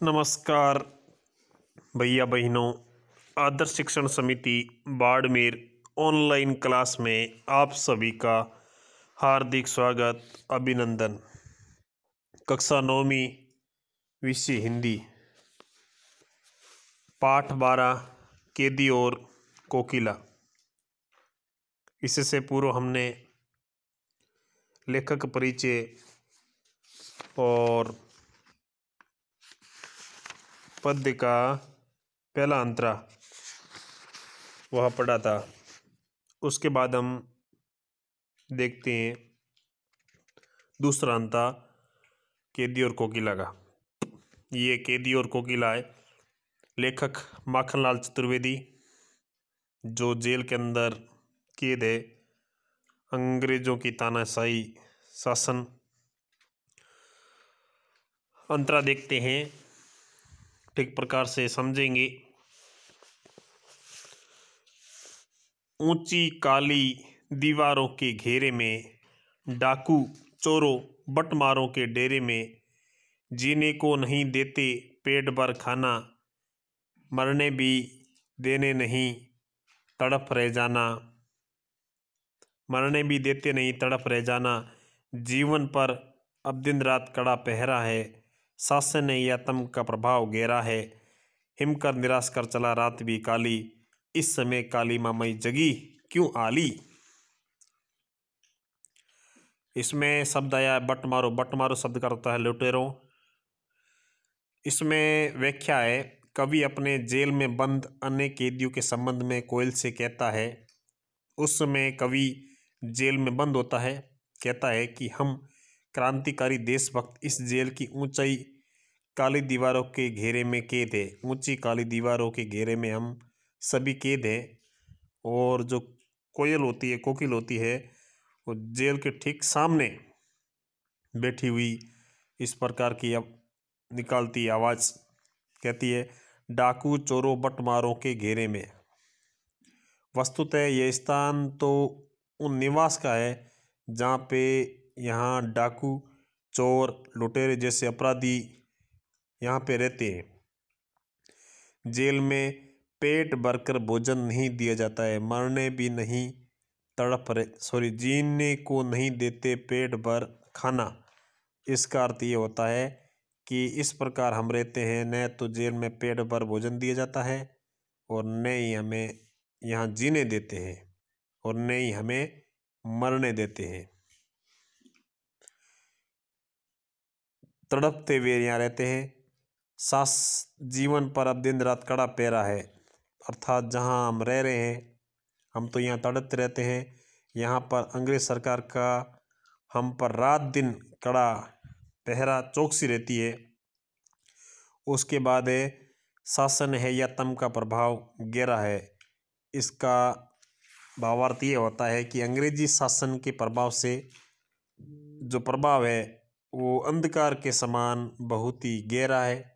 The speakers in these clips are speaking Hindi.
नमस्कार भैया बहनों। आदर्श शिक्षण समिति बाड़मेर ऑनलाइन क्लास में आप सभी का हार्दिक स्वागत अभिनंदन। कक्षा 9वीं विषय हिंदी, पाठ 12 कैदी और कोकिला। इससे पूर्व हमने लेखक परिचय और पद्य का पहला अंतरा वह पढ़ा था। उसके बाद हम देखते हैं दूसरा अंतरा कैदी और कोकिला का। ये कैदी और कोकिला है, लेखक माखनलाल चतुर्वेदी, जो जेल के अंदर कैद है। अंग्रेजों की तानाशाही शासन। अंतरा देखते हैं, ठीक प्रकार से समझेंगे। ऊंची काली दीवारों के घेरे में, डाकू चोरों बटमारों के डेरे में, जीने को नहीं देते पेट भर खाना, मरने भी देने नहीं तड़प रह जाना, मरने भी देते नहीं तड़प रह जाना। जीवन पर अब दिन रात कड़ा पहरा है, शासन ने यह आतंक का प्रभाव गहरा है। हिमकर निराश कर चला रात भी काली, इस समय काली मामई जगी क्यों आली। इसमें शब्द आया बट मारो। बट मारो शब्द का होता है लुटेरों। इसमें व्याख्या है, कवि अपने जेल में बंद अन्य कैदियों के संबंध में कोयल से कहता है। उस समय कवि जेल में बंद होता है, कहता है कि हम क्रांतिकारी देशभक्त इस जेल की ऊंचाई काली दीवारों के घेरे में कैद है। ऊंची काली दीवारों के घेरे में हम सभी कैद है। और जो कोयल होती है, कोकिल होती है, वो जेल के ठीक सामने बैठी हुई इस प्रकार की अब निकालती आवाज़, कहती है डाकू चोरों बटमारों के घेरे में। वस्तुतः यह स्थान तो उन निवास का है जहाँ पे यहाँ डाकू चोर लुटेरे जैसे अपराधी यहाँ पे रहते हैं। जेल में पेट भरकर भोजन नहीं दिया जाता है, मरने भी नहीं जीने को नहीं देते पेट भर खाना। इसका अर्थ ये होता है कि इस प्रकार हम रहते हैं, न तो जेल में पेट भर भोजन दिया जाता है और न ही हमें यहाँ जीने देते हैं और न ही हमें मरने देते हैं। तड़पते हुए यहाँ रहते हैं। सास जीवन पर अब दिन रात कड़ा पहरा है, अर्थात जहाँ हम रह रहे हैं हम तो यहाँ तड़पते रहते हैं। यहाँ पर अंग्रेज सरकार का हम पर रात दिन कड़ा पहरा चौकसी रहती है। उसके बाद है शासन है या तम का प्रभाव गहरा है। इसका भावार्थ ये होता है कि अंग्रेजी शासन के प्रभाव से जो प्रभाव है वो अंधकार के समान बहुत ही गहरा है।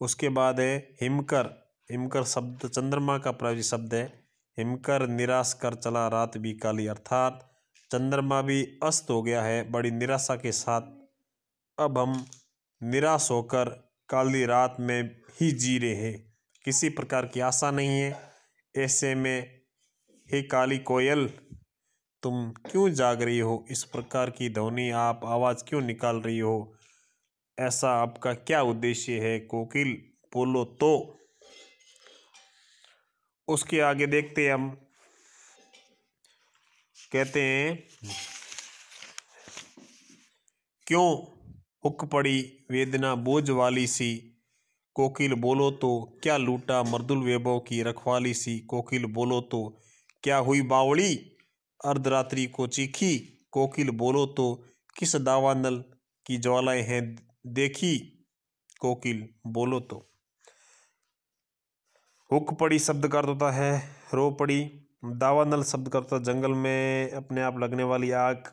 उसके बाद है हिमकर। हिमकर शब्द चंद्रमा का प्रयोज्य शब्द है। हिमकर निराश कर चला रात भी काली, अर्थात चंद्रमा भी अस्त हो गया है बड़ी निराशा के साथ। अब हम निराश होकर काली रात में ही जी रहे हैं, किसी प्रकार की आशा नहीं है। ऐसे में हे काली कोयल, तुम क्यों जाग रही हो? इस प्रकार की ध्वनि आप आवाज़ क्यों निकाल रही हो? ऐसा आपका क्या उद्देश्य है? कोकिल बोलो तो। उसके आगे देखते हम, कहते हैं क्यों हुक पड़ी वेदना बोझ वाली सी, कोकिल बोलो तो क्या लूटा मर्दुल वैभव की रखवाली सी। कोकिल बोलो तो क्या हुई बावड़ी अर्धरात्रि को चीखी, कोकिल बोलो तो किस दावानल की ज्वालाएं हैं देखी। कोकिल बोलो तो। हुक पड़ी शब्द का अर्थ होता है रो पड़ी। दावानल शब्द का अर्थ होता है जंगल में अपने आप लगने वाली आग।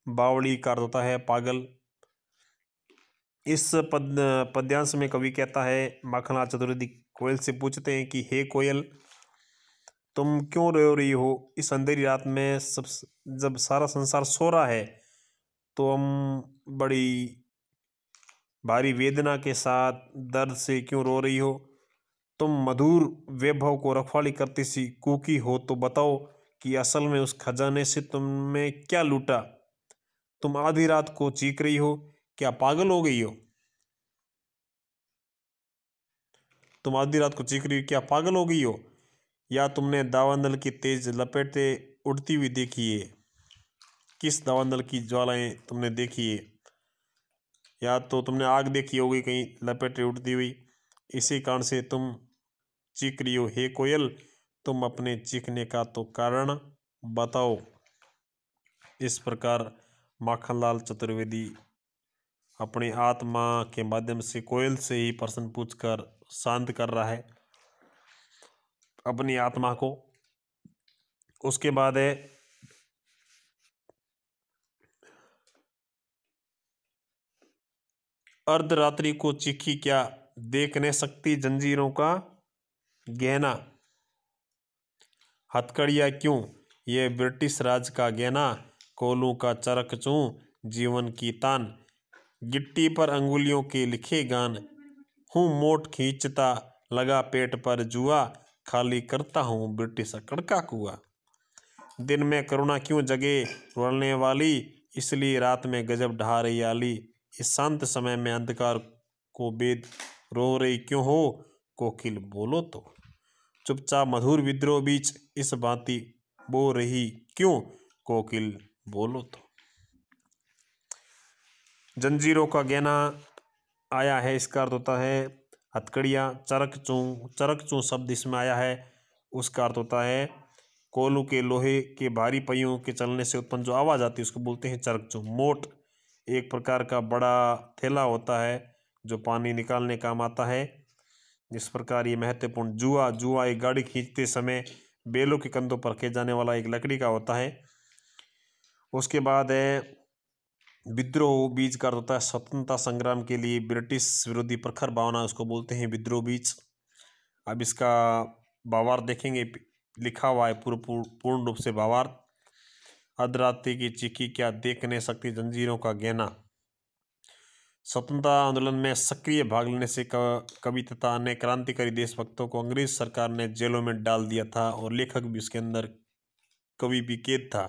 बावड़ी का अर्थ होता है पागल। इस पद्यांश में कवि कहता है, माखनलाल चतुर्वेदी कोयल से पूछते हैं कि हे कोयल, तुम क्यों रो रही हो इस अंधेरी रात में? जब सारा संसार सो रहा है तो हम बड़ी भारी वेदना के साथ दर्द से क्यों रो रही हो? तुम मधुर वैभव को रखवाली करती सी कूकी हो तो बताओ कि असल में उस खजाने से तुमने क्या लूटा? तुम आधी रात को चीख रही हो, क्या पागल हो गई हो? तुम आधी रात को चीख रही हो, क्या पागल हो गई हो? या तुमने दावानल की तेज लपेटें उड़ती हुई देखी है? किस दावानल की ज्वालाएं तुमने देखी है? या तो तुमने आग देखी होगी कहीं लपेटें उड़ती हुई, इसी कारण से तुम चीख रही हो। हे कोयल, तुम अपने चीखने का तो कारण बताओ। इस प्रकार माखनलाल चतुर्वेदी अपनी आत्मा के माध्यम से कोयल से ही प्रश्न पूछकर शांत कर रहा है अपनी आत्मा को। उसके बाद है अर्धरात्रि को चीखी क्या देख न सकती जंजीरों का गहना? हथकड़ियाँ क्यों, ये ब्रिटिश राज का गहना। कोलू का चरक चूं जीवन की तान, गिट्टी पर अंगुलियों के लिखे गान। हूँ मोट खींचता लगा पेट पर जुआ, खाली करता हूँ ब्रिटिश अकड़ का कुआ। दिन में करुणा क्यों जगे रुलने वाली, इसलिए रात में गजब ढा रही आली। इस शांत समय में अंधकार को बेद रो रही क्यों हो, कोकिल बोलो तो। चुपचाप मधुर विद्रोह बीच इस भांति बो रही क्यों, कोकिल बोलो तो। जंजीरों का गहना आया है, इसका अर्थ होता है हथकड़ियाँ। चरक चूं शब्द इसमें आया है, उसका अर्थ होता है कोलू के लोहे के भारी पहियों के चलने से उत्पन्न जो आवाज़ आती है उसको बोलते हैं चरक चूं। मोट एक प्रकार का बड़ा थैला होता है जो पानी निकालने काम आता है। इस प्रकार ये महत्वपूर्ण जुआ एक गाड़ी खींचते समय बैलों के कंधों पर रखे जाने वाला एक लकड़ी का होता है। उसके बाद है विद्रोह बीज का अर्थ होता है स्वतंत्रता संग्राम के लिए ब्रिटिश विरोधी प्रखर भावना, उसको बोलते हैं विद्रोह बीज। अब इसका भावार्थ देखेंगे, लिखा हुआ है पूर्ण रूप से भावार्थ। अर्धरात्रि की चीखी क्या देख नहीं सकती जंजीरों का गहना। स्वतंत्रता आंदोलन में सक्रिय भाग लेने से कवि तथा अन्य क्रांतिकारी देशभक्तों को अंग्रेज सरकार ने जेलों में डाल दिया था और लेखक भी उसके अंदर कवि भी कैद था।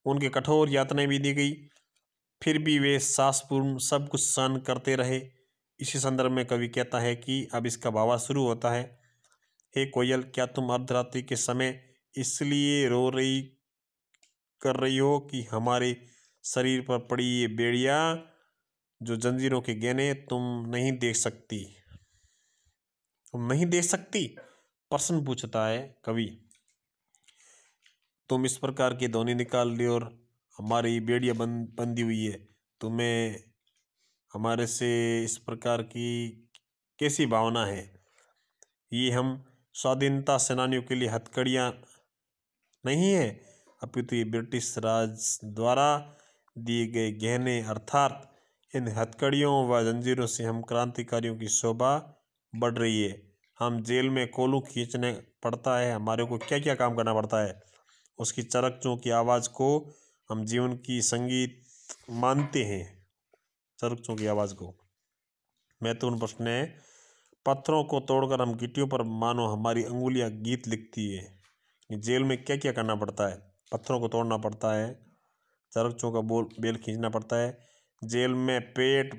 उनके कठोर यातनाएं भी दी गई, फिर भी वे साहसपूर्ण सब कुछ सहन करते रहे। इसी संदर्भ में कवि कहता है कि अब इसका भावार्थ शुरू होता है। हे कोयल, क्या तुम अर्धरात्रि के समय इसलिए रो रही कर रही हो कि हमारे शरीर पर पड़ी ये बेड़ियां जो जंजीरों के गहने तुम नहीं देख सकती? तुम नहीं देख सकती, प्रश्न पूछता है कवि। तुम इस प्रकार की ध्वनि निकाल ली और हमारी बेड़ियां बंधी हुई है, तुम्हें हमारे से इस प्रकार की कैसी भावना है? ये हम स्वाधीनता सेनानियों के लिए हथकड़ियाँ नहीं है, अपितु ये ब्रिटिश राज द्वारा दिए गए गहने, अर्थात इन हथकड़ियों व जंजीरों से हम क्रांतिकारियों की शोभा बढ़ रही है। हम जेल में कोलू खींचने पड़ता है, हमारे को क्या क्या काम करना पड़ता है, उसकी चरकचों की आवाज़ को हम जीवन की संगीत मानते हैं। चरकचों की आवाज़ को महत्वपूर्ण प्रश्न है। पत्थरों को तोड़कर हम गिट्टियों पर मानो हमारी अंगुलियां गीत लिखती है। जेल में क्या क्या करना पड़ता है? पत्थरों को तोड़ना पड़ता है, चरकचों का बेल खींचना पड़ता है, जेल में पेट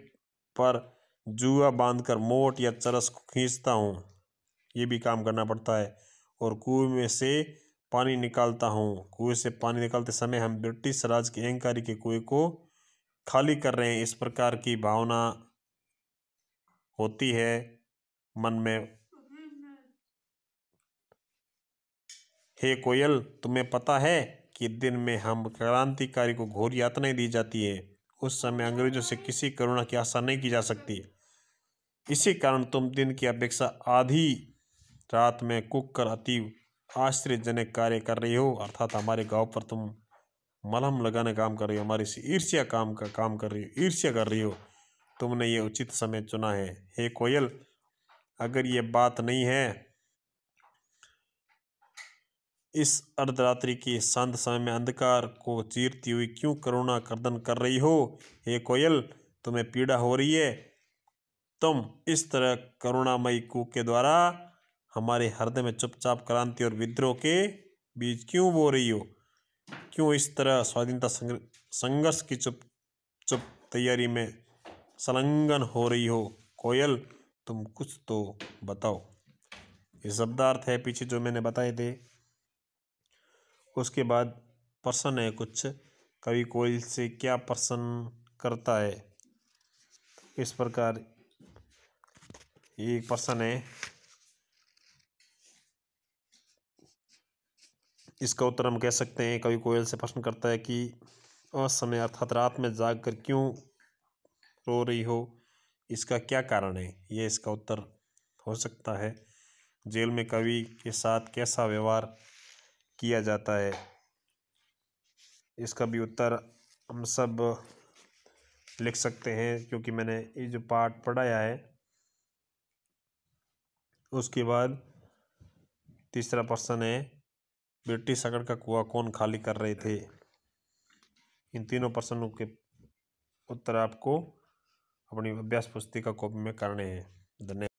पर जुआ बांधकर मोट या चरस को खींचता हूँ, ये भी काम करना पड़ता है, और कुएं में से पानी निकालता हूँ। कुएं से पानी निकालते समय हम ब्रिटिश राज के अहंकारी के कुएं को खाली कर रहे हैं, इस प्रकार की भावना होती है मन में। हे कोयल, तुम्हें पता है कि दिन में हम क्रांतिकारी को घोर यातनाएं दी जाती है, उस समय अंग्रेजों से किसी करुणा की आशा नहीं की जा सकती। इसी कारण तुम दिन की अपेक्षा आधी रात में कुक कर अति आश्चर्यजनक कार्य कर रही हो, अर्थात हमारे गांव पर तुम मलहम लगाने काम कर रही हो, हमारी से ईर्ष्या काम कर रही हो, ईर्ष्या कर रही हो। तुमने ये उचित समय चुना है। हे कोयल, अगर ये बात नहीं है, इस अर्धरात्रि के शांत समय में अंधकार को चीरती हुई क्यों करुणा कर्दन कर रही हो? हे कोयल, तुम्हें पीड़ा हो रही है, तुम इस तरह करुणामयी कूक के द्वारा हमारे हृदय में चुपचाप क्रांति और विद्रोह के बीच क्यों बो रही हो? क्यों इस तरह स्वाधीनता संघर्ष की चुप चुप तैयारी में संलग्न हो रही हो? कोयल, तुम कुछ तो बताओ। ये शब्दार्थ है पीछे जो मैंने बताए थे। उसके बाद प्रश्न है कुछ, कवि कोयल से क्या प्रश्न करता है? इस प्रकार ये एक प्रश्न है, इसका उत्तर हम कह सकते हैं कवि कोयल से प्रश्न करता है कि असमय अर्थात रात में जाग कर क्यों रो रही हो, इसका क्या कारण है? ये इसका उत्तर हो सकता है। जेल में कवि के साथ कैसा व्यवहार किया जाता है, इसका भी उत्तर हम सब लिख सकते हैं, क्योंकि मैंने ये जो पाठ पढ़ाया है। उसके बाद तीसरा प्रश्न है, ब्रिटिश सकड़ का कुआं कौन खाली कर रहे थे? इन तीनों प्रश्नों के उत्तर आपको अपनी अभ्यास पुस्तिका कॉपी में करने हैं। धन्यवाद।